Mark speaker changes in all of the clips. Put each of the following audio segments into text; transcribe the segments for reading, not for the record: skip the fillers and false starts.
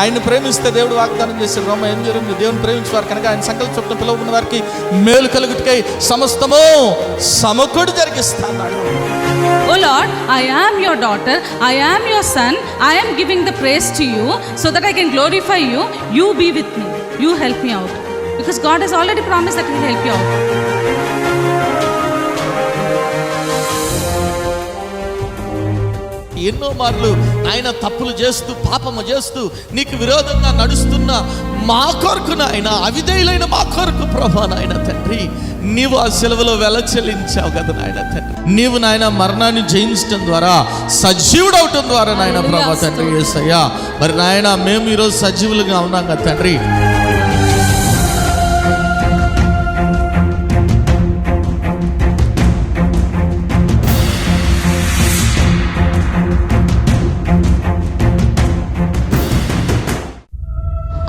Speaker 1: ఆయన్ని ప్రేమిస్తే దేవుడు వాగ్దానం చేశాడు. రోమ ఏం జరిగింది? దేవుని ప్రేమించేవారు కనుక ఆయన సంకల్ప చొప్పున పిలువబడిన వారికి మేలు కలుగుటకై సమస్తము సమకూడి జరిగిస్తాడు.
Speaker 2: Oh Lord, I am your daughter, I am your son, I am giving the praise to you so that I can glorify you. You be with me, you help me out, because God has already promised that He will help you out.
Speaker 1: ఎన్నో మార్లు ఆయన తప్పులు చేస్తూ పాపము చేస్తూ నీకు విరోధంగా నడుస్తున్న మా కొరకు నాయన, అవిధేయులైన మా కొరకు ప్రభా నాయన తండ్రి, నీవు ఆ సెలవులో వెల చెల్లించావు కదా నాయన తండ్రి. నీవు నాయన మరణాన్ని జయించడం ద్వారా, సజీవుడవటం ద్వారా నాయన ప్రభా తండ్రి యేసయ్యా, మరి నాయన మేము ఈరోజు సజీవులుగా ఉన్నాం కదా తండ్రి.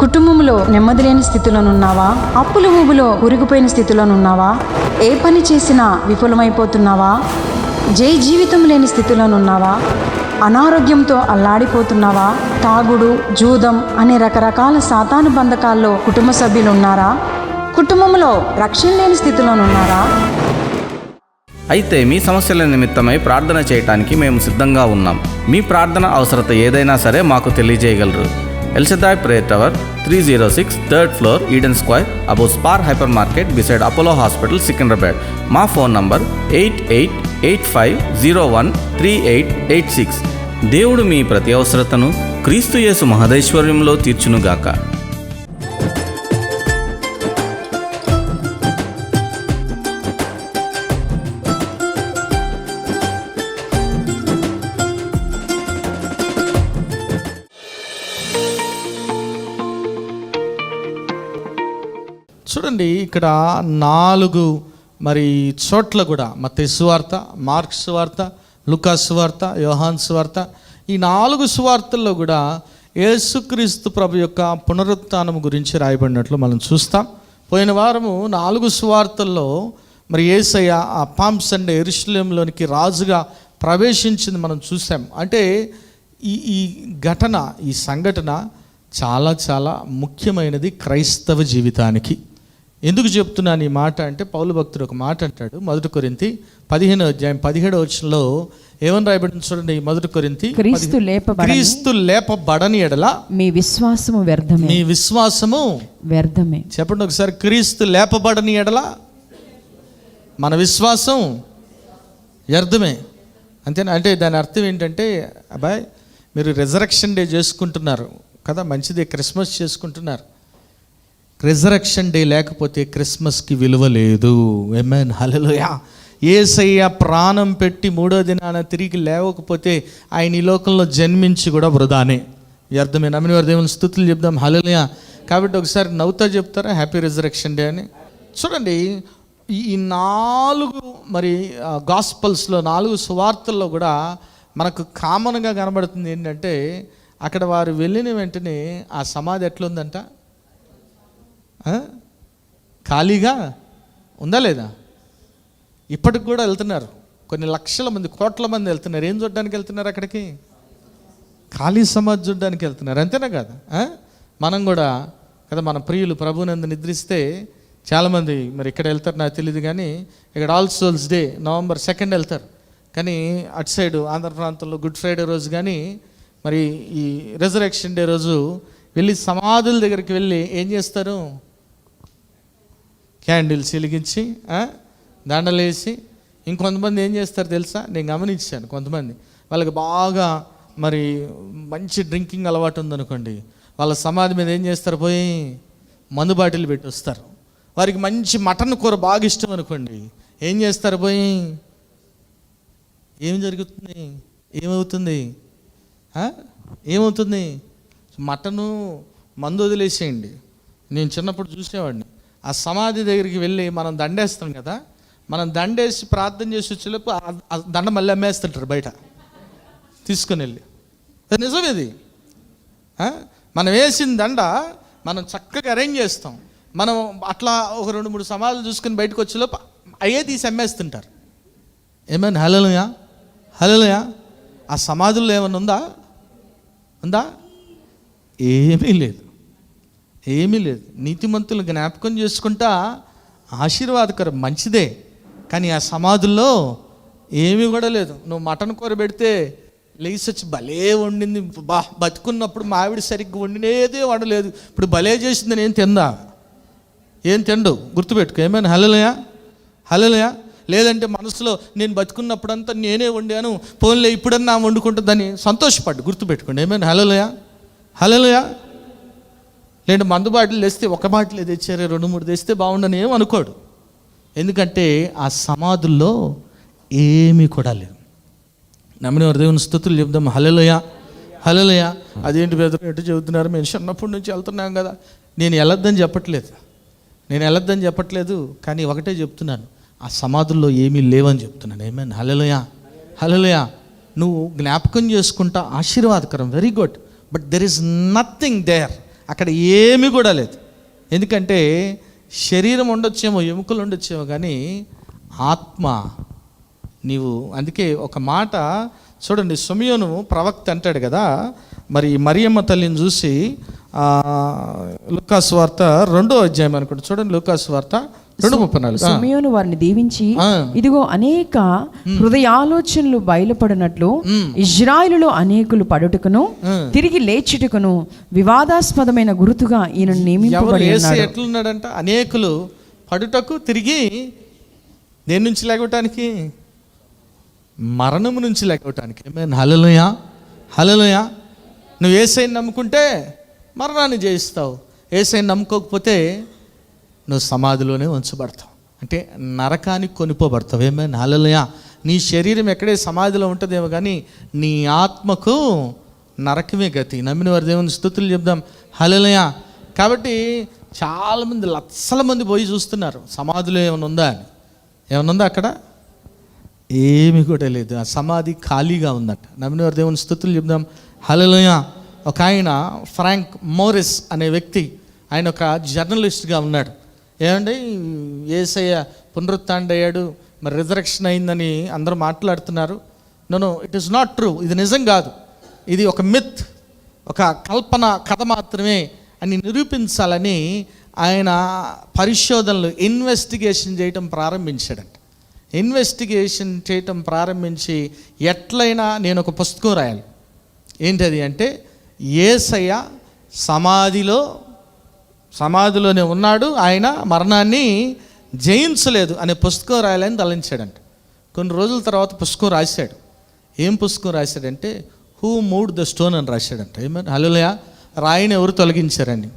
Speaker 3: కుటుంబంలో నెమ్మది లేని స్థితిలోనున్నావా? అప్పుల ఊబిలో ఉరిగిపోయిన స్థితిలోనున్నావా? ఏ పని చేసినా విఫలమైపోతున్నావా? జీవితం లేని స్థితిలోనున్నావా? అనారోగ్యంతో అల్లాడిపోతున్నావా? తాగుడు, జూదం అనే రకరకాల సాతాను బంధకాల్లో కుటుంబ సభ్యులు ఉన్నారా? కుటుంబంలో రక్షణ లేని స్థితిలోనున్నారా?
Speaker 4: అయితే మీ సమస్యల నిమిత్తమై ప్రార్థన చేయటానికి మేము సిద్ధంగా ఉన్నాం. మీ ప్రార్థన అవసరత ఏదైనా సరే మాకు తెలియజేయగలరు. El Shaddai Prayer Tower, 306 3rd floor, Eden Square, above Spar Hypermarket, beside Apollo Hospital, Secunderabad. మా ఫోన్ నంబర్ 8885013886. దేవుడు మీ ప్రతి అవసరతను క్రీస్తు యేసు మహదైశ్వర్యంలో తీర్చునుగాక.
Speaker 1: చూడండి, ఇక్కడ 4 మరి చోట్ల కూడా మత్తయి సువార్త, మార్క్ సువార్త, లూకా సువార్త, యోహాను సువార్త, ఈ 4 సువార్తల్లో కూడా యేసుక్రీస్తు ప్రభు యొక్క పునరుత్థానం గురించి రాయబడినట్లు మనం చూస్తాం. పోయిన వారము 4 సువార్తల్లో మరి యేసయ్య ఆ పామ్ సండే యెరూషలేములోనికి రాజుగా ప్రవేశించింది మనం చూసాం. అంటే ఈ ఘటన, ఈ సంఘటన చాలా చాలా ముఖ్యమైనది క్రైస్తవ జీవితానికి. ఎందుకు చెప్తున్నాను ఈ మాట అంటే, పౌలు భక్తుడు ఒక మాట అంటాడు. 1 కొరింథీ 15వ అధ్యాయం 17వ వచనంలో ఏమని రాయబడింది చూడండి. 1 కొరింథీ, క్రీస్తు లేపబడని ఎడల
Speaker 5: మీ విశ్వాసము వ్యర్థమే.
Speaker 1: మీ విశ్వాసము
Speaker 5: వ్యర్థమే.
Speaker 1: చెప్పండి ఒకసారి. క్రీస్తు లేపబడని ఎడల మన విశ్వాసం వ్యర్థమే. అంతేనా? అంటే దాని అర్థం ఏంటంటే, అబ్బాయి మీరు రిజరెక్షన్ డే చేసుకుంటున్నారు కదా, మంచిదే, క్రిస్మస్ చేసుకుంటున్నారు. రిజరెక్షన్ డే లేకపోతే క్రిస్మస్కి విలువ లేదు. ఆమేన్, హల్లెలూయా. యేసయ్య ప్రాణం పెట్టి 3వ దినాన తిరిగి లేవకపోతే ఆయన ఈ లోకంలో జన్మించి కూడా వృధానే, వ్యర్థమే. నమ్మిన వారు దేవుని స్తుతులు చెప్దాం, హల్లెలూయా. కాబట్టి ఒకసారి నవ్వుతా చెప్తారా హ్యాపీ రిజరెక్షన్ డే అని? చూడండి, ఈ 4 మరి గాస్పల్స్లో 4 సువార్తల్లో కూడా మనకు కామన్గా కనబడుతుంది ఏంటంటే, అక్కడ వారు వెళ్ళిన వెంటనే ఆ సమాధి ఎట్లుందంట? ఖాళీగా ఉందా లేదా? ఇప్పటికి కూడా వెళ్తున్నారు కొన్ని లక్షల మంది, కోట్ల మంది వెళ్తున్నారు. ఏం చూడడానికి వెళ్తున్నారు అక్కడికి? ఖాళీ సమాధి చూడడానికి వెళ్తున్నారు, అంతేనా కదా? మనం కూడా కదా, మన ప్రియులు ప్రభునందు నిద్రిస్తే చాలామంది మరి ఇక్కడ వెళ్తారు నాకు తెలియదు, కానీ ఇక్కడ ఆల్ సోల్స్ డే November 2 వెళ్తారు. కానీ అటు సైడు ఆంధ్ర ప్రాంతంలో గుడ్ ఫ్రైడే రోజు కానీ మరి ఈ రిజరెక్షన్ డే రోజు వెళ్ళి సమాధుల దగ్గరికి వెళ్ళి ఏం చేస్తారు? క్యాండిల్స్ వెలిగించి దండలేసి, ఇంకొంతమంది ఏం చేస్తారు తెలుసా? నేను గమనించాను, కొంతమంది వాళ్ళకి బాగా మరి మంచి డ్రింకింగ్ అలవాటు ఉందనుకోండి, వాళ్ళ సమాధి మీద ఏం చేస్తారు? పోయి మందు బాటిల్ పెట్టి వస్తారు. వారికి మంచి మటన్ కూర బాగా ఇష్టం అనుకోండి, ఏం చేస్తారు? పోయి ఏం జరుగుతుంది? ఏమవుతుంది? ఏమవుతుంది? మటను మందు వదిలేసేయండి. నేను చిన్నప్పుడు చూసేవాడిని, ఆ సమాధి దగ్గరికి వెళ్ళి మనం దండేస్తాం కదా, మనం దండేసి ప్రార్థన చేసి వచ్చేలోపు ఆ దండ మళ్ళీ అమ్మేస్తుంటారు బయట తీసుకుని వెళ్ళి. నిజం ఇది. మనం వేసిన దండ మనం చక్కగా అరేంజ్ చేస్తాం. మనం అట్లా ఒక 2-3 సమాధులు చూసుకుని బయటకు వచ్చేలోపు అయ్యే తీసి అమ్మేస్తుంటారు. ఏమైనా హల్లెలూయా, హల్లెలూయా. ఆ సమాధుల్లో ఏమైనా ఉందా? ఏమీ లేదు, ఏమీ లేదు. నీతిమంతులు జ్ఞాపకం చేసుకుంటా ఆశీర్వాదకరం, మంచిదే. కానీ ఆ సమాధుల్లో ఏమీ కూడా లేదు. నువ్వు మటన్ కూర పెడితే లేసొచ్చి భలే వండింది, బతుకున్నప్పుడు మా ఆవిడ సరిగ్గా వండినేదే వండలేదు, ఇప్పుడు భలే చేసింది, నేను తిందా? ఏం తిండు, గుర్తుపెట్టుకో. ఏమైనా హల్లెలూయా, హల్లెలూయా. లేదంటే మనసులో నేను బతుకున్నప్పుడంతా నేనే వండాను, పోన్లే ఇప్పుడన్నా వండుకుంటుందని సంతోషపడ్డు, గుర్తుపెట్టుకోండి. ఏమైనా హల్లెలూయా, హల్లెలూయా. లేదంటే మందు బాటిల్ తెస్తే ఒక బాటిల్ తెచ్చారే, 2-3 తెస్తే బాగుండని ఏం అనుకోడు. ఎందుకంటే ఆ సమాధుల్లో ఏమీ కూడా లేదు. నమ్మిన వారి దేవుని స్తుతులు చెప్దాం. హల్లెలూయా, హల్లెలూయా. అదేంటి బెదరు ఎటు చెబుతున్నారు, మేము చిన్నప్పటి నుంచి వెళ్తున్నాం కదా. నేను వెళ్ళొద్దని చెప్పట్లేదు, కానీ ఒకటే చెప్తున్నాను, ఆ సమాధుల్లో ఏమీ లేవని చెప్తున్నాను. ఏమైనా హల్లెలూయా, హల్లెలూయా. నువ్వు జ్ఞాపకం చేసుకుంటా ఆశీర్వాదకరం, very good. But there is nothing there. అక్కడ ఏమీ కూడా లేదు. ఎందుకంటే శరీరం ఉండొచ్చేమో, ఎముకలు ఉండొచ్చేమో, కానీ ఆత్మ నీవు. అందుకే ఒక మాట చూడండి, సిమియోను ప్రవక్త అంటాడు కదా, మరి మరియమ్మ తల్లిని చూసి లూకాసు వార్త 2వ అధ్యాయం అనుకుంటా, చూడండి లూకాసు వార్త 2:34.
Speaker 5: సిమియోను వారిని దీవించి, ఇదిగో అనేక హృదయాలోచనలు బయలుపడినట్లు ఇజ్రాయేలులో అనేకులు పడుటకును తిరిగి లేచుటకును వివాదాస్పదమైన గుర్తుగా ఈయన నియమింపబడి ఉన్నాడు.
Speaker 1: ఎట్లున్నాడంట? అనేకులు పడుటకు, తిరిగి దేని నుంచి లేగటానికి? మరణము నుంచి లేగటానికి. హల్లెలూయా, హల్లెలూయా. నువ్వు యేసయ్యని నమ్ముకుంటే మరణాన్ని జయిస్తావు, యేసయ్యని నమ్ముకోకపోతే నువ్వు సమాధిలోనే ఉంచబడతావు, అంటే నరకానికి కొనిపోబడతావు. ఏమైనా హల్లెలూయా. నీ శరీరం ఎక్కడే సమాధిలో ఉంటుందేమో, కానీ నీ ఆత్మకు నరకమే గతి. నమ్మిన వారి దేవుని స్తుతులు చెప్దాం. హల్లెలూయా. కాబట్టి చాలామంది, లక్షల మంది పోయి చూస్తున్నారు సమాధిలో ఏమైనా ఉందా అని. ఏమైనా ఉందా అక్కడ? ఏమి కూడా లేదు. ఆ సమాధి ఖాళీగా ఉందట. నమ్మిన వారి దేవుని స్తుతులు చెప్దాం. హల్లెలూయా. ఒక ఆయన ఫ్రాంక్ మోరిస్ అనే వ్యక్తి, ఆయన ఒక జర్నలిస్ట్గా ఉన్నాడు. ఏమండి, యేసయ్య పునరుత్థానుడయ్యాడు, మరి రిజరెక్షన్ అయిందని అందరూ మాట్లాడుతున్నారు. No, it is not true. ఇది నిజం కాదు, ఇది ఒక మిత్, ఒక కల్పన కథ మాత్రమే అని నిరూపించాలని ఆయన పరిశోధనలు, ఇన్వెస్టిగేషన్ చేయటం ప్రారంభించాడంట. ఇన్వెస్టిగేషన్ చేయటం ప్రారంభించి ఎట్లయినా నేను ఒక పుస్తకం రాయాలి. ఏంటది అంటే, యేసయ్య సమాధిలోనే ఉన్నాడు, ఆయన మరణాన్ని జయించలేదు అనే పుస్తకం రాయాలని తలంచాడంట. కొన్ని రోజుల తర్వాత పుస్తకం రాశాడు. ఏం పుస్తకం రాశాడంటే, హూ మూవ్డ్ ద స్టోన్ అని రాశాడంట. ఏమని? హల్లెలూయా. రాయిని ఎవరు తొలగించారని.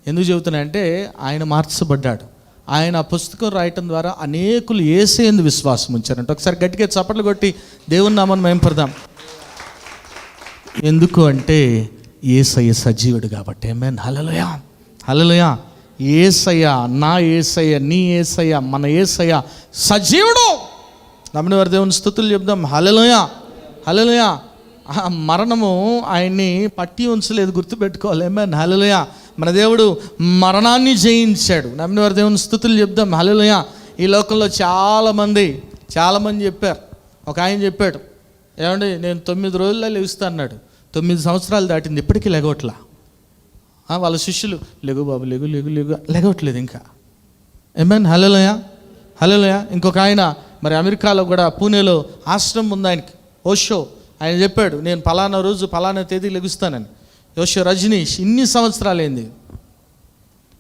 Speaker 1: ఎందుకు చెబుతున్నాయంటే, ఆయన మార్చబడ్డాడు. ఆయన పుస్తకం రాయటం ద్వారా అనేకులు యేసయ్యందు విశ్వాసం ఉంచారంట. ఒకసారి గట్టిగా చప్పట్లు కొట్టి దేవుని నామమును మహిమపరదాం. ఎందుకు అంటే, యేసయ్య సజీవుడు కాబట్టి. ఆమేన్. హల్లెలూయా, హల్లెలూయా. యేసయ్య, నా యేసయ్య, నీ యేసయ్య, మన యేసయ్య సజీవుడు. నమ్మిన వారి దేవుని స్తుతులు చెప్దాం. హల్లెలూయా, హల్లెలూయా. మరణము ఆయన్ని పట్టి ఉంచలేదు, గుర్తుపెట్టుకోవాలి. ఆమేన్. హల్లెలూయా. మన దేవుడు మరణాన్ని జయించాడు. నమ్మిన వారి దేవుని స్తుతులు చెప్దాం. హల్లెలూయా. ఈ లోకంలో చాలామంది చెప్పారు. ఒక ఆయన చెప్పాడు, ఏమండి నేను 9 రోజుల్లో లెగుస్తా అన్నాడు. 9 సంవత్సరాలు దాటింది, ఇప్పటికీ లెగవట్లా. వాళ్ళ శిష్యులు, లెగు బాబు, లెగు లెగు లెగు, లెగవట్లేదు ఇంకా. ఆమేన్. హల్లెలూయా, హల్లెలూయా. ఇంకొక ఆయన మరి అమెరికాలో కూడా, పూణేలో ఆశ్రమం ఉంది ఆయనకి, ఓషో. ఆయన చెప్పాడు, నేను ఫలానా రోజు ఫలానా తేదీ లెగుస్తానని. ఓషో రజనీష్ ఇన్ని సంవత్సరాలైంది.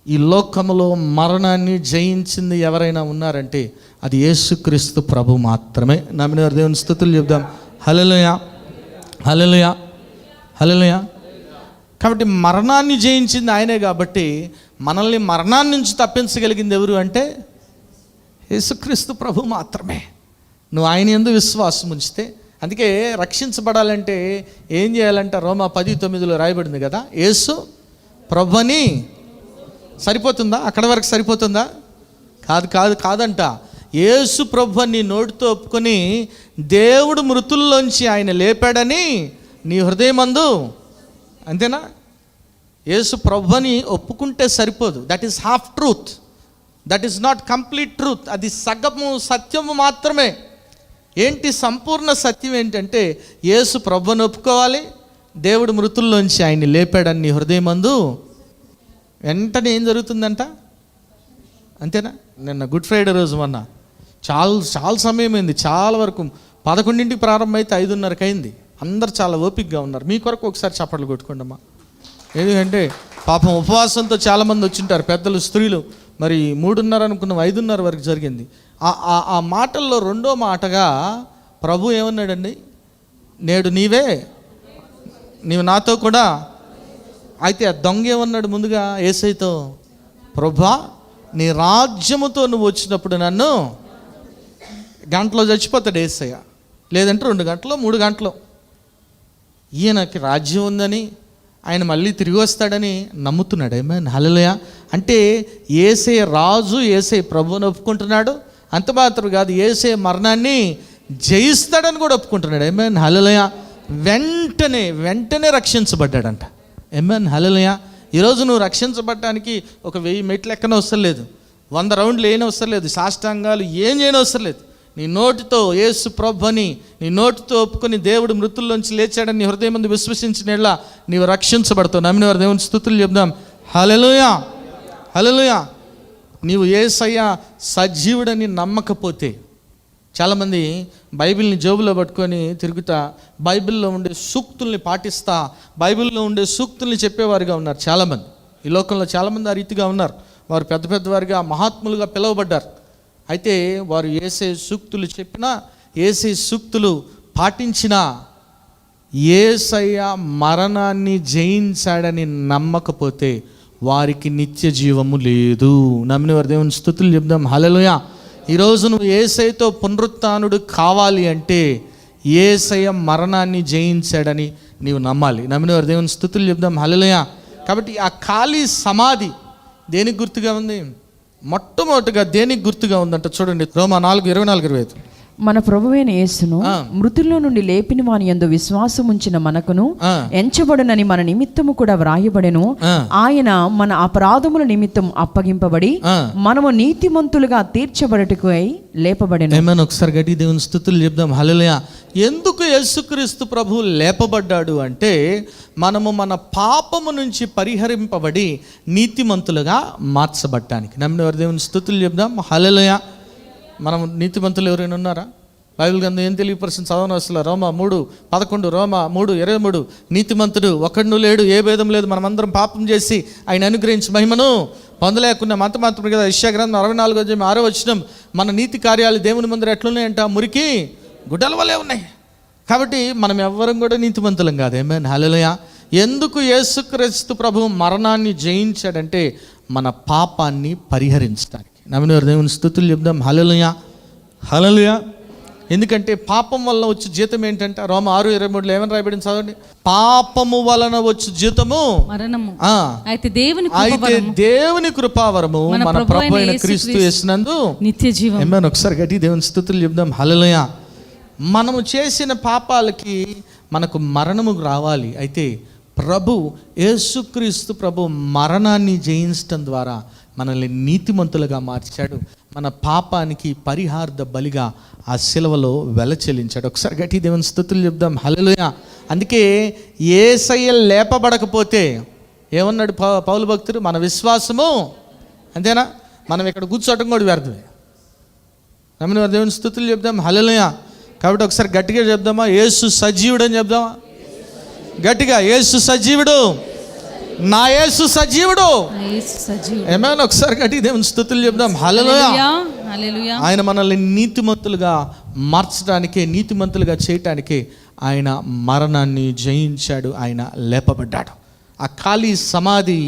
Speaker 1: ఈ లోకములో మరణాన్ని జయించింది ఎవరైనా ఉన్నారంటే అది యేసుక్రీస్తు ప్రభు మాత్రమే. నమ్మిన వారి దేవుని స్తుతులు చెప్దాం. హల్లెలూయా, హల్లెలూయా, హల్లెలూయా. కాబట్టి మరణాన్ని జయించింది ఆయనే. కాబట్టి మనల్ని మరణాన్ని నుంచి తప్పించగలిగింది ఎవరు అంటే యేసుక్రీస్తు ప్రభు మాత్రమే. నువ్వు ఆయన యందు విశ్వాసం ఉంచితే. అందుకే రక్షించబడాలంటే ఏం చేయాలంట? రోమా 10:9 రాయబడింది కదా, యేసు ప్రభుని. సరిపోతుందా? అక్కడ వరకు సరిపోతుందా? కాదంట. యేసు ప్రభు నీ నోటితో ఒప్పుకొని దేవుడు మృతుల్లోంచి ఆయన లేపాడని నీ హృదయమందు, అంతేనా? యేసు ప్రభుని ఒప్పుకుంటే సరిపోదు. That is half truth, that is not complete truth. అది సగము సత్యము మాత్రమే. ఏంటి సంపూర్ణ సత్యం ఏంటంటే, యేసు ప్రభుని ఒప్పుకోవాలి, దేవుడు మృతుల్లోంచి ఆయన్ని లేపాడని నీ హృదయమందు వెంటనే ఏం జరుగుతుందంట? అంతేనా? నిన్న గుడ్ ఫ్రైడే రోజు మొన్న చాలా సమయం అయింది, చాలా వరకు 11ంటికి ప్రారంభమైతే 5:30కి అయింది. అందరు చాలా ఓపికగా ఉన్నారు. మీ కొరకు ఒకసారి చప్పట్లు కొట్టుకోండి అమ్మా. ఎందుకంటే పాపం ఉపవాసంతో చాలామంది వచ్చింటారు, పెద్దలు, స్త్రీలు. మరి 3:30 అనుకున్నాం, 5:30 వరకు జరిగింది. ఆ మాటల్లో రెండో మాటగా ప్రభు ఏమన్నాడండి? నేడు నీవు నాతో కూడా. అయితే ఆ దొంగ ఏమన్నాడు ముందుగా యేసయ్యతో? ప్రభువా, నీ రాజ్యముతో నువ్వు వచ్చినప్పుడు నన్ను గంటలో చచ్చిపోతాడు యేసయ్య, లేదంటే 2 గంటలో 3 గంటలో. ఈయనకి రాజ్యం ఉందని, ఆయన మళ్ళీ తిరిగి వస్తాడని నమ్ముతున్నాడు. ఆమేన్, హల్లెలూయా. అంటే యేసయ్య రాజు, యేసయ్య ప్రభువుని ఒప్పుకుంటున్నాడు. అంత మాత్రం కాదు, యేసయ్య మరణాన్ని జయిస్తాడని కూడా ఒప్పుకుంటున్నాడు. ఆమేన్, హల్లెలూయా. వెంటనే రక్షించబడ్డాడంట. ఆమేన్, హల్లెలూయా. ఈరోజు నువ్వు రక్షించబడటానికి ఒక 1000 మెట్లు ఎక్కన అవసరం లేదు, 100 రౌండ్లు ఏం అవసరం లేదు, సాష్టాంగాలు ఏం చేయని అవసరం లేదు. నీ నోటితో యేసు ప్రభుని నీ నోటితో ఒప్పుకొని దేవుడు మృతుల్లోంచి లేచాడని నీ హృదయం ముందు విశ్వసించినట్లా నీవు రక్షించబడతావు. నమ్మిన వారు దేవుని స్తుతులు చెప్దాం. హల్లెలూయా, హల్లెలూయా. నీవు యేసయ్య సజీవుడని నమ్మకపోతే, చాలామంది బైబిల్ని జేబులో పట్టుకొని తిరుగుతా, బైబిల్లో ఉండే సూక్తుల్ని పాటిస్తా, బైబిల్లో ఉండే సూక్తుల్ని చెప్పేవారుగా ఉన్నారు చాలామంది. ఈ లోకంలో చాలామంది ఆ రీతిగా ఉన్నారు. వారు పెద్ద పెద్దవారిగా, మహాత్ములుగా పిలువబడ్డారు. అయితే వారు యేసే సూక్తులు చెప్పినా, యేసే సూక్తులు పాటించినా, యేసయ్య మరణాన్ని జయించాడని నమ్మకపోతే వారికి నిత్య జీవము లేదు. నమ్మిన వారి దేవుని స్తుతులు చెప్దాం. హల్లెలూయా. ఈరోజు నువ్వు యేసయ్యతో పునరుత్థానుడు కావాలి అంటే యేసయ్య మరణాన్ని జయించాడని నీవు నమ్మాలి. నమ్మిన వారి దేవుని స్తుతులు చెప్దాం. హల్లెలూయా. కాబట్టి ఆ ఖాళీ సమాధి దేనికి గుర్తుగా ఉంది? మొట్టమొదటిగా దేనికి గుర్తుగా ఉందంట చూడండి, రోమా 4:24-25.
Speaker 5: మన ప్రభువైన యేసును మృతుల్లో నుండి లేపిన వాని యందు విశ్వాసం ఉంచిన మనకును ఎంచబడునని మన నిమిత్తము కూడా వ్రాయబడెను. ఆయన మన అపరాధముల నిమిత్తం అప్పగింపబడి మనము నీతిమంతులుగా తీర్చబడటకై లేపబడెను.
Speaker 1: ఏమన్నా ఒకసారి గట్టి దేవుని స్తుతులు చెప్దాం. హల్లెలూయా. ఎందుకు యేసుక్రీస్తు ప్రభువు లేపబడ్డాడు అంటే మనము మన పాపము నుంచి పరిహరింపబడి నీతిమంతులుగా మార్చబడ్డానికి. నమ్మిన వారి దేవుని స్తుతులు చెప్దాం. హల్లెలూయా. మనం నీతిమంతులు ఎవరైనా ఉన్నారా? బైబిల్ గ్రంథం ఏం తెలియపరిచింది చదవను అసలు. రోమా 3:11, రోమా 3:23. నీతిమంతుడు ఒకడు లేడు, ఏ భేదం లేదు, మనమందరం పాపం చేసి ఆయన అనుగ్రహించి మహిమను పొందలేకున్నాం. అంత మాత్రమే కదా, యెషయా గ్రంథం 64:6 మన నీతి కార్యాలు దేవుని ముందర ఎట్లున్నాయంట? మురికి గుడ్డల వలె ఉన్నాయి. కాబట్టి మనం ఎవ్వరం కూడా నీతిమంతులం కాదు. ఆమేన్, హల్లెలూయా. ఎందుకు యేసుక్రీస్తు ప్రభువు మరణాన్ని జయించాడంటే మన పాపాన్ని పరిహరించడానికి. నమ్మిన వారి దేవుని స్తుతులు చెప్దాం. హల్లెలూయా, హల్లెలూయా. ఎందుకంటే పాపం వలన వచ్చే జీతం ఏంటంటే రోమా 6:23 ఏమని రాయబడింది చదవండి. పాపము వలన వచ్చే జీతము
Speaker 2: మరణము,
Speaker 1: అయితే దేవుని కృపావరము మన ప్రభువైన క్రీస్తు యేసునందు నిత్య జీవం. ఏమన్నా ఒకసారి గట్టి దేవుని స్తుతులు చెప్దాం. హల్లెలూయా. మనము చేసిన పాపాలకి మనకు మరణము రావాలి. అయితే యేసుక్రీస్తు ప్రభు మరణాన్ని జయించడం ద్వారా మనల్ని నీతిమంతులుగా మార్చాడు. మన పాపానికి పరిహార్థ బలిగా ఆ శిలువలో వెల చెల్లించాడు. ఒకసారి గట్టి దేవుని స్తుతులు చెప్దాం. హల్లెలూయా. అందుకే యేసయ్య లేపబడకపోతే ఏమన్నాడు పౌలు భక్తుడు? మన విశ్వాసము అంతేనా, మనం ఇక్కడ కూర్చోవటం కూడా వ్యర్థమే. నమ్మిన వారి దేవుని స్తుతులు చెప్దాం. హల్లెలూయా. కాబట్టి ఒకసారి గట్టిగా చెప్దామా? యేసు సజీవుడు అని చెప్దామా గట్టిగా? యేసు సజీవుడు, నా యేసు సజీవుడు. ఏమైనా ఒకసారి గట్టి దేవుని స్తుతులు చెప్దాం. హల్లెలూయా. ఆయన మనల్ని నీతిమంతులుగా మార్చడానికే, నీతిమంతులుగా చేయటానికే ఆయన మరణాన్ని జయించాడు, ఆయన లేపబడ్డాడు. ఆ ఖాళీ సమాధి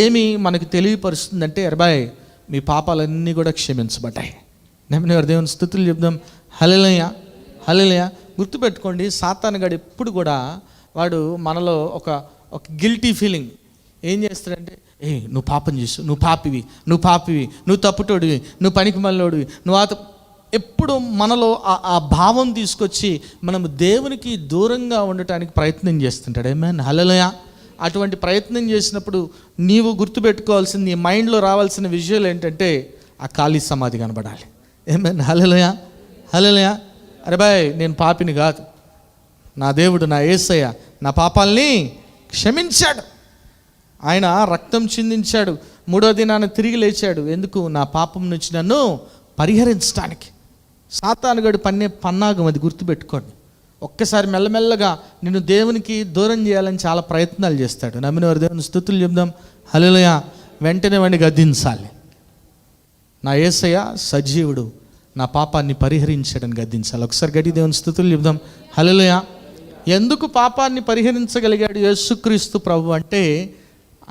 Speaker 1: ఏమి మనకు తెలియపరుస్తుందంటే, అబ్బాయి మీ పాపాలన్నీ కూడా క్షమించబడ్డాయి. నమ్మిన దేవుని స్తుతులు చెప్దాం. హల్లెలూయా, హల్లెలూయా. గుర్తుపెట్టుకోండి, సాతానుగాడు ఎప్పుడు కూడా వాడు మనలో ఒక గిల్టీ ఫీలింగ్ ఏం చేస్తాడంటే, నువ్వు పాపం చేసు, నువ్వు పాపివి, నువ్వు తప్పుటోడివి, నువ్వు పనికి మళ్ళోడివి, నువ్వు ఎప్పుడు మనలో ఆ భావం తీసుకొచ్చి మనము దేవునికి దూరంగా ఉండటానికి ప్రయత్నం చేస్తుంటాడు. ఆమేన్, హల్లెలూయా. అటువంటి ప్రయత్నం చేసినప్పుడు నీవు గుర్తుపెట్టుకోవాల్సింది, నీ మైండ్లో రావాల్సిన విజువల్ ఏంటంటే ఆ ఖాళీ సమాధి కనబడాలి. ఆమేన్, హల్లెలూయా, హల్లెలూయా. అరే బాయ్, నేను పాపిని కాదు, నా దేవుడు, నా యేసయ్య నా పాపాల్ని క్షమించాడు. ఆయన రక్తం చిందించాడు, 3వ దినాన తిరిగి లేచాడు. ఎందుకు? నా పాపం నుంచి నన్ను పరిహరించడానికి. సాతానుగాడు పన్నే పన్నాగం, అది గుర్తుపెట్టుకోండి. ఒక్కసారి మెల్లమెల్లగా నిన్ను దేవునికి దూరం చేయాలని చాలా ప్రయత్నాలు చేస్తాడు. నమ్మిన వారు దేవుని స్తుతులు చెప్దాం. హల్లెలూయా. వెంటనే వాడిని గద్దించాలి. నా యేసయ్య సజీవుడు, నా పాపాన్ని పరిహరించాడని గద్దించాలి. ఒకసారి గట్టి దేవుని స్తుతులు చెప్దాం. హల్లెలూయా. ఎందుకు పాపాన్ని పరిహరించగలిగాడు యేసుక్రీస్తు ప్రభు అంటే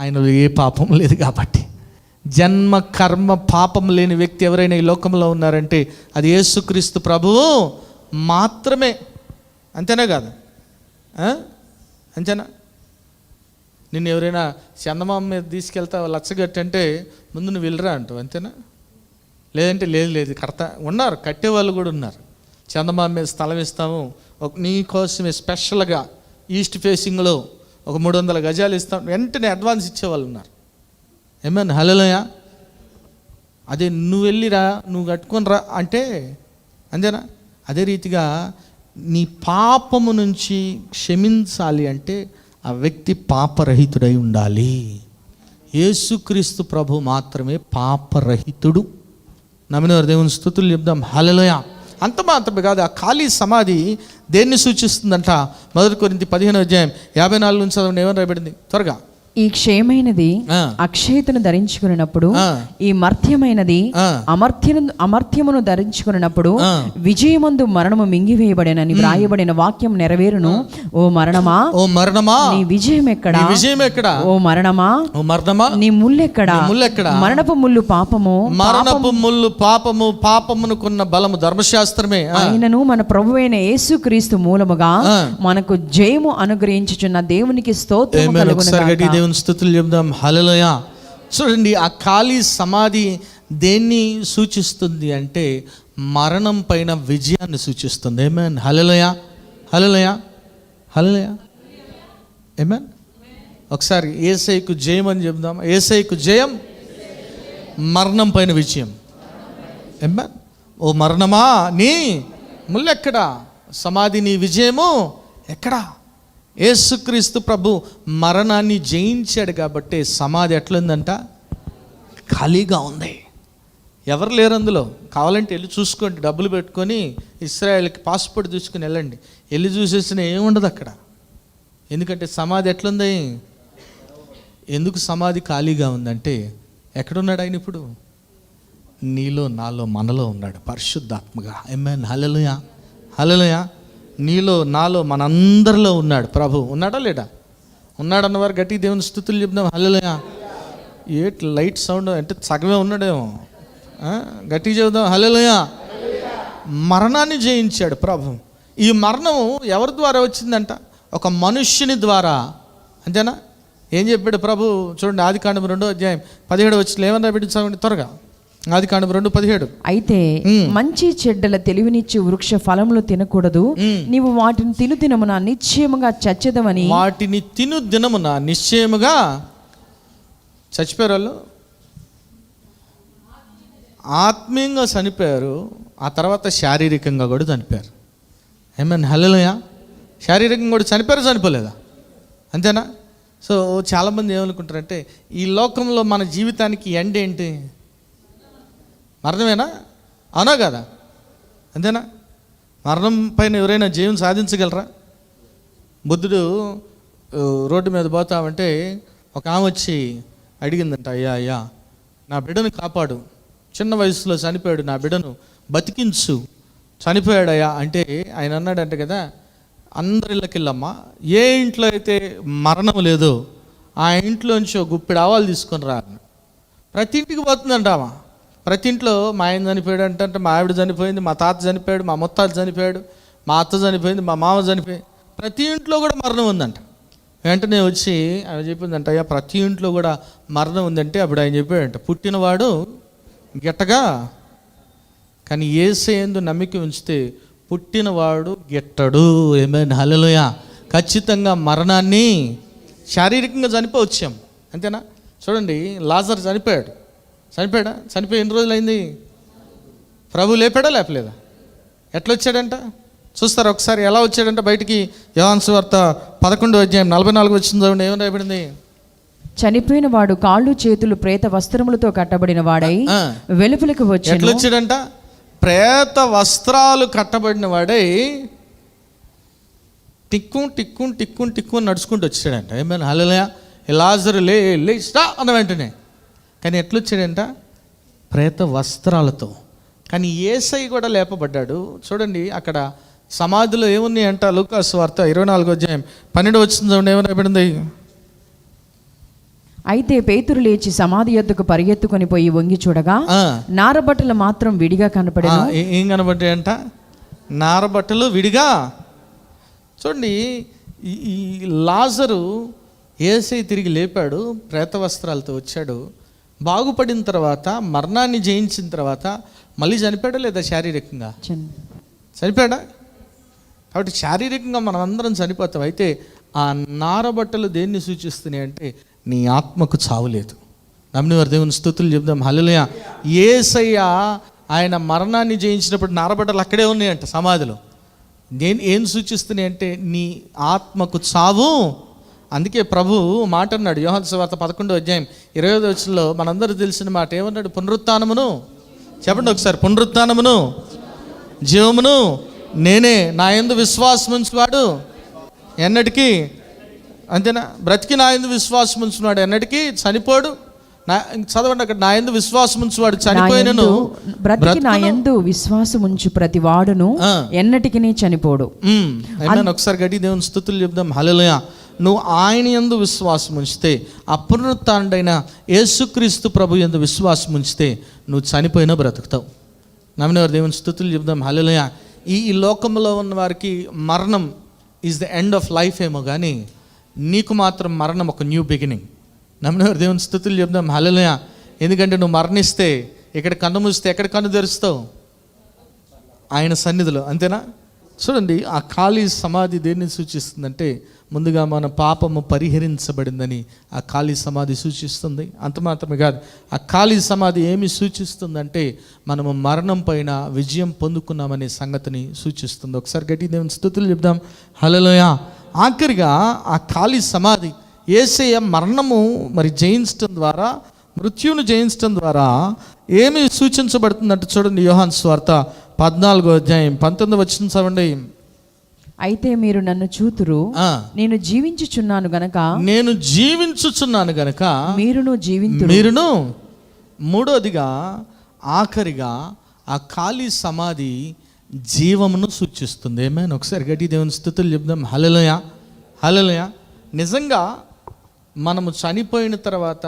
Speaker 1: ఆయనలో ఏ పాపం లేదు కాబట్టి. జన్మ కర్మ పాపం లేని వ్యక్తి ఎవరైనా ఈ లోకంలో ఉన్నారంటే అది యేసుక్రీస్తు ప్రభువు మాత్రమే. అంతేనా కాదు? అంతేనా? నిన్ను ఎవరైనా చందమామ మీద తీసుకెళ్తా లచ్చగట్టంటే ముందు నువ్వు వెళ్ళరా అంటావు, అంతేనా? లేదంటే లేదు ఉన్నారు, కట్టేవాళ్ళు కూడా ఉన్నారు. చందమామ మీద స్థలం ఇస్తాము, నీ కోసమే స్పెషల్గా ఈస్ట్ ఫేసింగ్లో ఒక 300 గజాలు ఇస్తాం, వెంటనే అడ్వాన్స్ ఇచ్చేవాళ్ళు ఉన్నారు. ఏమన్నా? హల్లెలూయా. అదే నువ్వు వెళ్ళిరా, నువ్వు కట్టుకొని రా అంటే, అంతేనా? అదే రీతిగా నీ పాపము నుంచి క్షమించాలి అంటే ఆ వ్యక్తి పాపరహితుడై ఉండాలి. యేసుక్రీస్తు ప్రభు మాత్రమే పాపరహితుడు. నమ్మినవారు దేవుని స్తుతులు చెప్దాం. హల్లెలూయా. అంత మాత్రమే కాదు, ఆ ఖాళీ సమాధి దేన్ని సూచిస్తుందంట? 1 కొరింథీ 15:54 నుంచి చదవండి. ఏమని రాయబడింది? త్వరగా.
Speaker 5: ఈ క్షయమైనది అక్షయతను ధరించుకున్నప్పుడు, ఈ మర్త్యమైనది అమర్త్యమును ధరించుకున్నప్పుడు విజయమందు మరణము మింగివేయబడేనని వ్రాయబడిన వాక్యం నెరవేరును. ఓ మరణమా,
Speaker 1: ఓ మరణమా,
Speaker 5: నీ విజయం ఎక్కడా?
Speaker 1: విజయం ఎక్కడా?
Speaker 5: ఓ మరణమా,
Speaker 1: ఓ మరణమా,
Speaker 5: నీ ముల్లెక్కడా?
Speaker 1: ముల్లెక్కడా?
Speaker 5: మరణపు ముళ్ళు పాపము,
Speaker 1: మరణపు ముళ్ళు పాపము, పాపమునకున్న బలము ధర్మశాస్త్రమే.
Speaker 5: ఆయనను మన ప్రభువైన యేసుక్రీస్తు మూలముగా మనకు జయము అనుగ్రహించుచున్న దేవునికి స్తోత్రము కలుగును గాక.
Speaker 1: దేవుని స్తుతులు చెప్దాం. హల్లెలూయా. చూడండి, ఆ ఖాళీ సమాధి దేన్ని సూచిస్తుంది అంటే మరణం పైన విజయాన్ని సూచిస్తుంది. ఆమేన్. హల్లెలూయా. హల్లెలూయా. హల్లెలూయా. ఆమేన్. ఒకసారి యేసయ్యకు జయం అని చెప్దాం. యేసయ్యకు జయం, మరణం పైన విజయం. ఆమేన్. ఓ మరణమా, నీ ముల్లెక్కడా? సమాధి నీ విజయము ఎక్కడా? యేసుక్రీస్తు ప్రభు మరణాన్ని జయించాడు కాబట్టి సమాధి ఎట్లుందంట? ఖాళీగా ఉంది. ఎవరు లేరు అందులో. కావాలంటే వెళ్ళి చూసుకోండి, డబ్బులు పెట్టుకొని ఇశ్రాయేల్కి పాస్పోర్ట్ తీసుకుని వెళ్ళండి. వెళ్ళి చూసేసిన ఏముండదు అక్కడ. ఎందుకంటే సమాధి ఎట్లుంది? ఎందుకు సమాధి ఖాళీగా ఉందంటే ఎక్కడున్నాడు ఆయన ఇప్పుడు? నీలో, నాలో, మనలో ఉన్నాడు పరిశుద్ధాత్మగా. ఆమేన్. హల్లెలూయా. హల్లెలూయా. నీలో, నాలో, మనందరిలో ఉన్నాడు ప్రభు. ఉన్నాడా లేడా? ఉన్నాడన్నవారు గట్టి దేవుని స్తుతులు చెప్దాం. హల్లెలూయా. ఏట్ లైట్ సౌండ్ అంటే సగమే ఉన్నాడేమో. గట్టి చెబుదాం. హల్లెలూయా. మరణాన్ని జయించాడు ప్రభు. ఈ మరణం ఎవరి ద్వారా వచ్చిందంట? ఒక మనుష్యుని ద్వారా. అంతేనా? ఏం చెప్పాడు ప్రభు? చూడండి, ఆదికాండం 2:17 వచ్చిన ఏమన్నా పెట్టి చదవండి త్వరగా. ఆదికాండం 2:17.
Speaker 5: అయితే మంచి చెడ్డల తెలివినిచ్చు వృక్ష ఫలములు తినకూడదు, నీవు వాటిని తిను దినమున నిశ్చయముగా చచ్చెదవని.
Speaker 1: వాటిని తిను దినమున నిశ్చయముగా చచ్చిపోయారు. వాళ్ళు ఆత్మీయంగా చనిపోయారు, ఆ తర్వాత శారీరకంగా కూడా చనిపోయారు. ఏమన్నా? హల్లెలూయా. శారీరకంగా కూడా చనిపోయారు, చనిపోలేదా? అంతేనా? సో చాలామంది ఏమనుకుంటారంటే ఈ లోకంలో మన జీవితానికి ఎండ్ ఏంటి? మరణమేనా? అవునా కదా? అంతేనా? మరణం పైన ఎవరైనా జయం సాధించగలరా? బుద్ధుడు రోడ్డు మీద పోతామంటే ఒక ఆమె వచ్చి అడిగిందంట, అయ్యా నా బిడ్డను కాపాడు, చిన్న వయసులో చనిపోయాడు, నా బిడ్డను బతికించు, చనిపోయాడయ్యా అంటే ఆయన అన్నాడంట కదా, అందరి ఇళ్ళకెళ్ళమ్మా, ఏ ఇంట్లో అయితే మరణం లేదో ఆ ఇంట్లోంచి ఒక గుప్పిడి ఆవాలు తీసుకొని రా. ప్రతి ఇంటికి పోతుందంటామా. ప్రతి ఇంట్లో మా ఆయన చనిపోయాడు అంటే మా ఆవిడ చనిపోయింది, మా తాత చనిపోయాడు, మా ముత్తాత చనిపోయాడు, మా అత్త చనిపోయింది, మా మామ చనిపోయింది. ప్రతి ఇంట్లో కూడా మరణం ఉందంట. వెంటనే వచ్చి ఆయన చెప్పిందంట, అయ్యా ప్రతి ఇంట్లో కూడా మరణం ఉందంటే అప్పుడు ఆయన చెప్పాడంట, పుట్టినవాడు గిట్టగా కానీ యేసయ్యందు నమ్మిక ఉంచితే పుట్టినవాడు గిట్టడు. ఏమైనా? హల్లెలూయా. ఖచ్చితంగా మరణాన్ని శారీరకంగా చనిపోవచ్చాం. అంతేనా? చూడండి, లాజర్ చనిపోయాడా? చనిపోయి ఎన్ని రోజులు అయింది? ప్రభు లేపాడా లేపలేదా? ఎట్లా వచ్చాడంట? చూస్తారు ఒకసారి ఎలా వచ్చాడంటే బయటికి. యోహాను సువార్త 11:44 వచ్చింది చూడండి, ఏమని రాయబడింది?
Speaker 5: చనిపోయిన వాడు కాళ్ళు చేతులు ప్రేత వస్త్రములతో కట్టబడిన వాడై వెలుపలికి వచ్చి.
Speaker 1: ఎట్లా వచ్చాడంట? ప్రేత వస్త్రాలు కట్టబడిన వాడై టిక్కు నడుచుకుంటూ వచ్చాడంట. ఏమైనా హల్లెలూయా, లాజరు లేస్తా అన్న వెంటనే. కానీ ఎట్లా వచ్చాడంట? ప్రేత వస్త్రాలతో. కానీ యేసయ్య కూడా లేపబడ్డాడు. చూడండి అక్కడ సమాధిలో ఏమున్నాయి అంట. లూకాసు వార్త 24:12 వచ్చింది చూడండి, ఏమని రాయబడింది?
Speaker 5: అయితే పేతురు లేచి సమాధి యొద్దకు పరిగెత్తుకొని పోయి వంగి చూడగా నారబట్టలు మాత్రం విడిగా కనపడేను.
Speaker 1: ఏం కనబడ్డాయంట? నారబట్టలు విడిగా. చూడండి, ఈ లాజరు యేసయ్య తిరిగి లేపాడు, ప్రేత వస్త్రాలతో వచ్చాడు. బాగుపడిన తర్వాత, మరణాన్ని జయించిన తర్వాత మళ్ళీ చనిపోయాడా లేదా? శారీరకంగా చనిపోయాడా? కాబట్టి శారీరకంగా మనం అందరం చనిపోతాం. అయితే ఆ నారబట్టలు దేన్ని సూచిస్తున్నాయి అంటే నీ ఆత్మకు చావు లేదు. నమ్మినవారు దేవుని స్తుతులు చెప్దాం. హల్లెలూయా. యేసయ్య ఆయన మరణాన్ని జయించినప్పుడు నారబట్టలు అక్కడే ఉన్నాయంట సమాధిలో. ఏం సూచిస్తున్నాయి అంటే నీ ఆత్మకు చావు. అందుకే ప్రభు మాట అన్నాడు యోహాను సువార్త 11:25 మనందరూ తెలిసిన మాట. ఏమన్నాడు? పునరుత్థానమును, చెప్పండి ఒకసారి, పునరుత్థానమును జీవమును నేనే, నా యందు విశ్వాసం ఉంచువాడు ఎన్నటికీ, అంతేనా, బ్రతికి నా యందు విశ్వాసం ఉంచున్నాడు ఎన్నటికీ చనిపోడు. చదవండి అక్కడ, నా యందు విశ్వాసం ఉంచువాడు చనిపోయినను
Speaker 5: బ్రతికి నా యందు విశ్వాసం ఉంచు ప్రతి వాడును ఎన్నటికి చనిపోడు.
Speaker 1: ఒకసారి గట్టి దేవుని స్తుతులు చెప్దాం. హల్లెలూయా. నువ్వు ఆయన యందు విశ్వాసం ఉంచితే, అపునరుత్థానుడైన యేసుక్రీస్తు ప్రభు యందు విశ్వాసం ఉంచితే నువ్వు చనిపోయినా బ్రతుకుతావు. నమ్మినవారు దేవుని స్తుతులు చెప్దాం. హల్లెలూయా. ఈ లోకంలో ఉన్న వారికి మరణం is the end of life ఏమో కానీ నీకు మాత్రం మరణం ఒక న్యూ బిగినింగ్. నమ్మినవారు దేవుని స్తుతులు చెప్దాం. హల్లెలూయా. ఎందుకంటే నువ్వు మరణిస్తే ఇక్కడ కన్ను మూస్తే ఎక్కడ కన్ను తెరుస్తావు? ఆయన సన్నిధిలో, అంతేనా? చూడండి, ఆ ఖాళీ సమాధి దేన్ని సూచిస్తుందంటే ముందుగా మన పాపము పరిహరించబడిందని ఆ ఖాళీ సమాధి సూచిస్తుంది. అంత మాత్రమే కాదు, ఆ ఖాళీ సమాధి ఏమి సూచిస్తుందంటే మనము మరణం పైన విజయం పొందుకున్నామనే సంగతిని సూచిస్తుంది. ఒకసారి గట్టి దేవుని స్తుతులు చెప్దాం. హల్లెలూయా. ఆఖరిగా ఆ ఖాళీ సమాధి యేసయ్య మరణము మరి జయించడం ద్వారా, మృత్యువును జయించడం ద్వారా ఏమి సూచించబడుతుందంటే చూడండి, యోహాను సువార్త 14:19 చదవండి.
Speaker 5: అయితే మీరు నన్ను చూతురు, నేను జీవించుచున్నాను గనక మీరును. మూడోదిగా ఆఖరిగా ఆ ఖాళీ సమాధి జీవమును సూచిస్తుంది. ఏమైనా ఒకసారి గట్టి దేవుని స్తుతులు చెప్దాం. హల్లెలూయా, హల్లెలూయా. నిజంగా మనము చనిపోయిన తర్వాత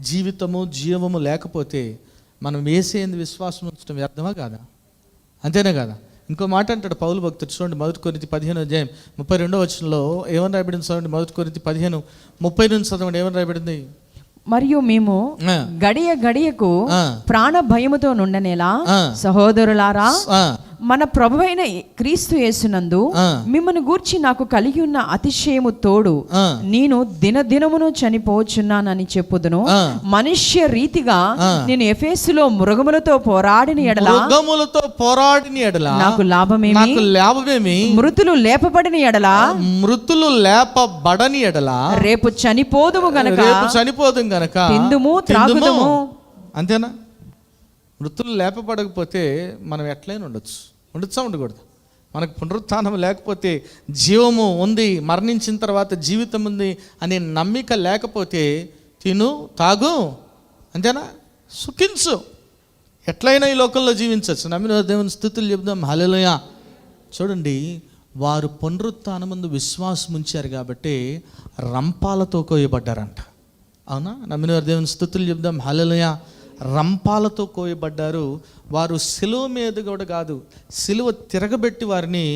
Speaker 5: జీవితము జీవము లేకపోతే మనం యేసయ్యందు విశ్వాసం ఉంచడం వ్యర్థమా కాదా? అంతేనా కదా? ఇంకో మాట అంటాడు పౌలు భక్తుడు, చూడండి 1 కొరింథీ 15:32 ఏమని రాయబడింది చూడండి. 1 కొరింథీ 15:30 చదవండి, ఏమని రాయబడింది? మరియు మేము గడియ గడియకు ప్రాణ భయముతో నుండనేలా సహోదరులారా, మన ప్రభువైన క్రీస్తు యేసునందు మిమ్మల్ని గూర్చి నాకు కలిగి ఉన్న అతిశయము తోడు నేను దినదినమును చనిపోచున్నానని చెప్పుదును. మనుష్య రీతిగా నేను ఎఫెసులో మృగములతో పోరాడిన ఎడల నాకు లాభమేమి? మృతులు లేపబడిన ఎడల రేపు చనిపోదుము గనక తిందుము త్రాగుదుము.
Speaker 1: అంతేనా? మృతులు లేపబడకపోతే మనం ఎట్లయినా ఉండొచ్చా ఉండకూడదు? మనకు పునరుత్థానం లేకపోతే, జీవము ఉంది, మరణించిన తర్వాత జీవితం ఉంది అనే నమ్మిక లేకపోతే తిను తాగు, అంతేనా, సుఖించు, ఎట్లయినా ఈ లోకంలో జీవించవచ్చు. నమ్మిన దేవుని స్తుతులు చెప్దాం. హల్లెలూయా. చూడండి, వారు పునరుత్థానమందు విశ్వాసం ఉంచారు కాబట్టి రంపాలతో కోయబడ్డారంట. అవునా? నమ్మిన దేవుని స్తుతులు చెప్దాం. హల్లెలూయా. రంపాలతో కోయబడ్డారు. వారు సిలువ మీద కూడా కాదు, సిలువ తిరగబెట్టి వారిని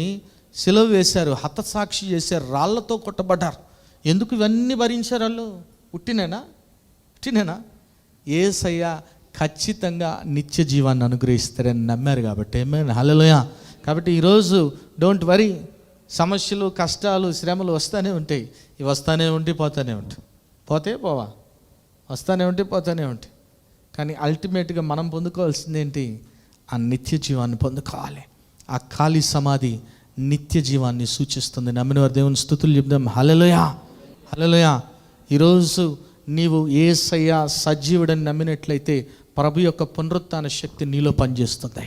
Speaker 1: సిలువ వేశారు, హతసాక్షి చేశారు, రాళ్లతో కొట్టబడ్డారు. ఎందుకు ఇవన్నీ భరించారు వాళ్ళు? పుట్టినేనా? యేసయ్య ఖచ్చితంగా నిత్య జీవాన్ని అనుగ్రహిస్తారని నమ్మారు కాబట్టి. హల్లెలూయా. కాబట్టి ఈరోజు డోంట్ వరీ, సమస్యలు, కష్టాలు, శ్రమలు వస్తూనే ఉంటాయి. ఇవి వస్తూనే పోతూనే ఉంటాయి. వస్తూనే ఉంటాయి. కానీ అల్టిమేట్గా మనం పొందుకోవాల్సింది ఏంటి? ఆ నిత్య జీవాన్ని పొందుకోవాలి. ఆ ఖాళీ సమాధి నిత్య జీవాన్ని సూచిస్తుంది. నమ్మిన వారు దేవుని స్తుతులు చెప్దాం. హల్లెలూయా, హల్లెలూయా. ఈరోజు నీవు యేసయ్య సజీవుడని నమ్మినట్లయితే ప్రభు యొక్క పునరుత్థాన శక్తి నీలో పనిచేస్తుంది.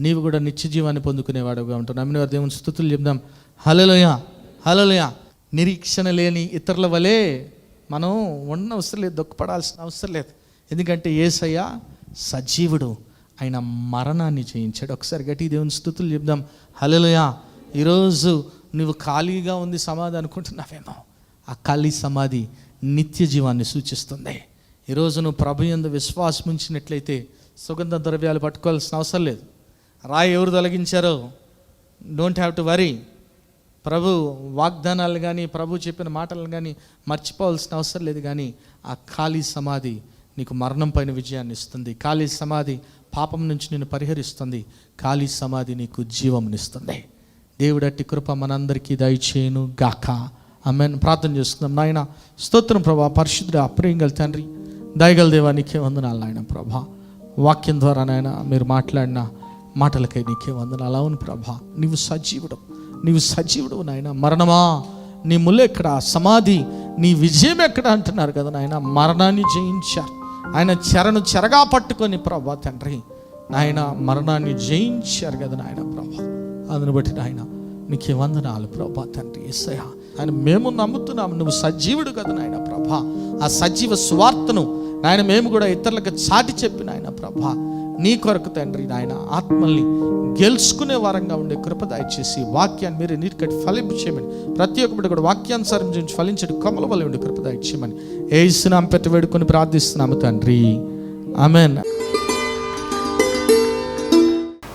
Speaker 1: నీవు కూడా నిత్య జీవాన్ని పొందుకునేవాడుగా ఉంటావు. నమ్మిన వారు దేవుని స్తుతులు చెప్దాం. హల్లెలూయా, హల్లెలూయా. నిరీక్షణ లేని ఇతరుల వలె మనం ఉన్న అవసరం లేదు, దుఃఖపడాల్సిన అవసరం లేదు. ఎందుకంటే యేసయ్య సజీవుడు, ఆయన మరణాన్ని జయించాడు. ఒకసారి గట్టి దేవుని స్తుతులు చెప్దాం. హల్లెలూయా. ఈరోజు నువ్వు ఖాళీగా ఉంది సమాధి అనుకుంటున్నావేమో, ఆ ఖాళీ సమాధి నిత్య జీవాన్ని సూచిస్తుంది. ఈరోజు నువ్వు ప్రభు యందు విశ్వాసం ఉంచినట్లయితే సుగంధ ద్రవ్యాలు పట్టుకోవాల్సిన అవసరం లేదు. రాయి ఎవరు తొలగించారో డోంట్ హ్యావ్ టు వరీ. ప్రభు వాగ్దానాలు కానీ ప్రభు చెప్పిన మాటలను కానీ మర్చిపోవాల్సిన అవసరం లేదు. కానీ ఆ ఖాళీ సమాధి నీకు మరణం పైన విజయాన్ని ఇస్తుంది. ఖాళీ సమాధి పాపం నుంచి నిన్ను పరిహరిస్తుంది. ఖాళీ సమాధి నీకు జీవమునిస్తుంది. దేవుడు అట్టి కృప మనందరికీ దయచేయును గాక. ఆమేన్. ప్రార్థన చేసుకుందాం. నాయన స్తోత్రం ప్రభా, పరిశుద్ధుడా, ప్రేమగల తండ్రి, దయగల దేవా, నీకే వందనాలు నాయన ప్రభా. వాక్యం ద్వారా నాయన మీరు మాట్లాడిన మాటలకై నీకే వందనాలు. అవును ప్రభా, నీవు సజీవుడు, నీవు సజీవుడు నాయన. మరణమా నీ ముళ్ళు ఎక్కడ, సమాధి నీ విజయం ఎక్కడ అంటున్నారు కదా నాయన. మరణాన్ని జయించారు ఆయన, చెరను చెరగా పట్టుకొని ప్రభా తండ్రి నాయన మరణాన్ని జయించారు కదా నాయన ప్రభా. అందుని బట్టి నాయన నీకే వందనాలు ప్రభా తండ్రి. యేసయ్య ఆయన మేము నమ్ముతున్నాము, నువ్వు సజీవుడు కదా నాయన ప్రభా. ఆ సజీవ స్వార్థను నాయన మేము కూడా ఇతరులకు చాటి చెప్పిన ఆయన ప్రభా నీ కొరకు తండ్రి నాయన ఆత్మల్ని గెలుచుకునే వారంగా ఉండే కృప దయచేసి వాక్యాన్ని మీరు నీటికట్టి ఫలింపు చేయమని, ప్రతి ఒక్కటి కూడా వాక్యానుసారం నుంచి ఫలించడం కొమ్మల వల్ల ఉండే కృప దయచేయమని యేసునామమున పెట్టి వేడుకొని ప్రార్థిస్తున్నాము తండ్రి. ఆమేన్.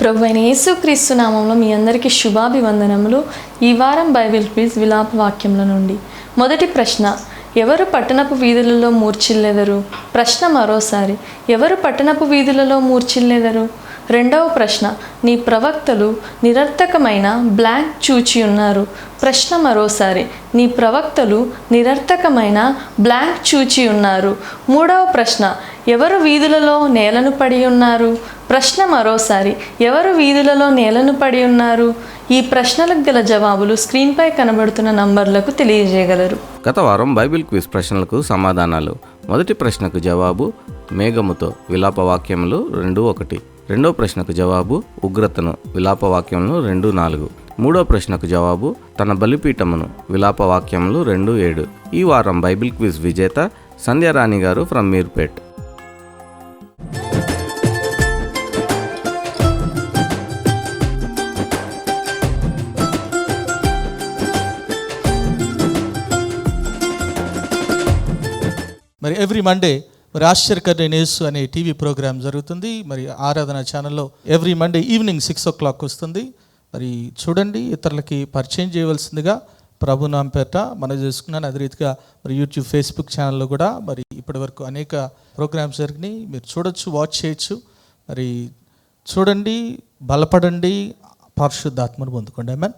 Speaker 6: ప్రభువైన యేసుక్రీస్తు నామములో మీ అందరికీ శుభాభివందనములు. ఈ వారం బైబిల్ క్విజ్ విలాప వాక్యముల నుండి. మొదటి ప్రశ్న, ఎవరు పట్టణపు వీధులలో మూర్ఛిల్లెదరు? ప్రశ్న మరోసారి, ఎవరు పట్టణపు వీధులలో మూర్ఛిల్లెదరు? రెండవ ప్రశ్న, నీ ప్రవక్తలు నిరర్థకమైన బ్లాంక్ చూచి ఉన్నారు. ప్రశ్న మరోసారి, నీ ప్రవక్తలు నిరర్థకమైన బ్లాంక్ చూచి ఉన్నారు. మూడవ ప్రశ్న, ఎవరు వీధులలో నేలను పడి ఉన్నారు? ప్రశ్న మరోసారి, ఎవరు వీధులలో నేలను పడి ఉన్నారు? ఈ ప్రశ్నలకు గల జవాబులు స్క్రీన్పై కనబడుతున్న నంబర్లకు తెలియజేయగలరు.
Speaker 4: గత వారం బైబిల్ క్విజ్ ప్రశ్నలకు సమాధానాలు. మొదటి ప్రశ్నకు జవాబు మేఘముతో, విలాపవాక్యములు 2:1. రెండో ప్రశ్నకు జవాబు ఉగ్రతను, విలాపవాక్యములు 2:4. మూడో ప్రశ్నకు జవాబు తన బలిపీఠమును, విలాపవాక్యములు 2:7. ఈ వారం బైబిల్ క్విజ్ విజేత సంధ్యారాణి గారు ఫ్రమ్ మీర్పేట్.
Speaker 1: మరి ఎవ్రీ మండే మరి ఆశ్చర్యకరమైన యేసు అనే టీవీ ప్రోగ్రామ్ జరుగుతుంది. మరి ఆరాధన ఛానల్లో ఎవ్రీ మండే ఈవినింగ్ 6 o'clock వస్తుంది. మరి చూడండి, ఇతరులకి పరిచయం చేయవలసిందిగా ప్రభు నామపేట మనం చేసుకున్నాను. అదే రీతిగా మరి యూట్యూబ్, ఫేస్బుక్ ఛానల్లో కూడా మరి ఇప్పటి వరకు అనేక ప్రోగ్రామ్స్ జరిగినాయి. మీరు చూడొచ్చు, వాచ్ చేయొచ్చు. మరి చూడండి, బలపడండి, పరిశుద్ధాత్మను పొందుకోండి. ఆమేన్.